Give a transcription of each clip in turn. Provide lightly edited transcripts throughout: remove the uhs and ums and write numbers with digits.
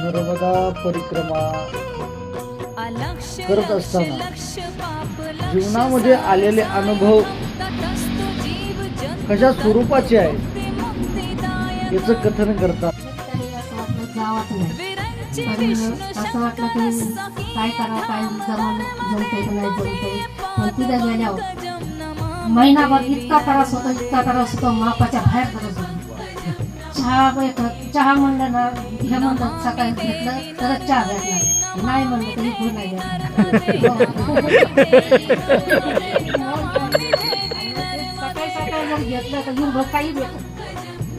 नर्मदा परिक्रमा करत असताना जीवनामध्ये आलेले अनुभव कशा स्वरूपाचे आहेत याचं कथन करतात. असं वाटलं की काय करावं, काय जमते की नाही जमते. पण तिथे गेल्यावर महिनाभर इतका त्रास होता मापाच्या बाहेर त्रास होता. चहा म्हणलं ना, हे म्हणलं सकाळी घेतलं तरच चहा भेटला, नाही म्हणलं तरी घेऊन नाही सकाळी जर घेतलं तर दिवसभर काही भेटत.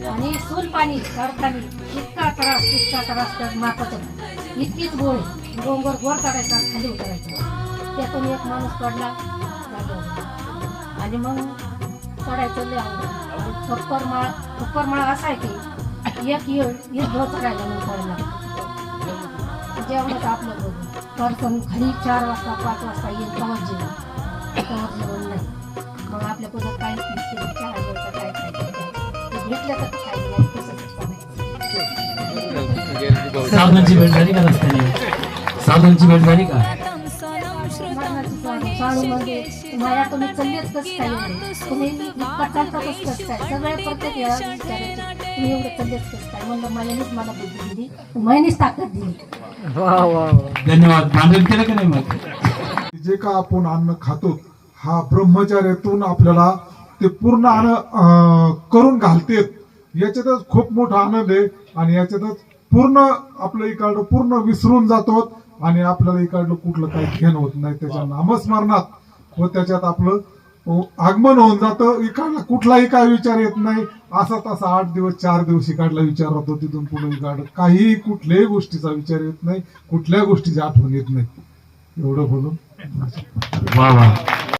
आणि सून पाणी काढताना इतका त्रास तर मापाचं इतकीच गोळ डोंगर वर काढायचा, खाली उतरायचा. त्यातून एक माणूस पडला आणि मग चढायचं लय आवडलं. खप्परमाळा असा आहे की एक ढो चढायला मग पडला. जेवणाचं आपलं बघ परसन घरी 4 वाजता 5 वाजता येईल तवच जेवण नाही. मग आपल्या पुढं काय चहा घ्यायचा, काय खायचं घेतलं तर खायचं नाही, तसंच साधूंची भेट झाली का रस्त्याने? साधूंची भेट झाली का? साधू म्हणजे माया तुम्ही चाललेच कसं काय, तुम्ही इतका चालता कसं काय, सगळे प्रत्येक वेळा विचारायचे तुम्ही एवढं चाललेच कसं काय. म्हणलं मायानेच मला बुद्धी दिली, मायानेच ताकद दिली. धन्यवाद. भांडण केलं का नाही? मग जे का आपण अन्न खातो हा ब्रह्मचार्यातून आपल्याला ते पूर्ण अन्न करून घालतेत, याच्यातच खूप मोठा आनंद आहे. आणि याच्यातच पूर्ण आपलं इकडं पूर्ण विसरून जातो आणि आपल्याला इकडलं कुठलं काही घेणं होत नाही त्याच्या नामस्मरणात व त्याच्यात आपलं आगमन होऊन जातं. इकडला कुठलाही काय विचार येत नाही. असा तसा 8 दिवस 4 दिवस इकडला विचार होतो, तिथून पुढे इकडं काही कुठल्याही गोष्टीचा विचार येत नाही, कुठल्याही गोष्टीची आठवण येत नाही. एवढं बोलून वा वा.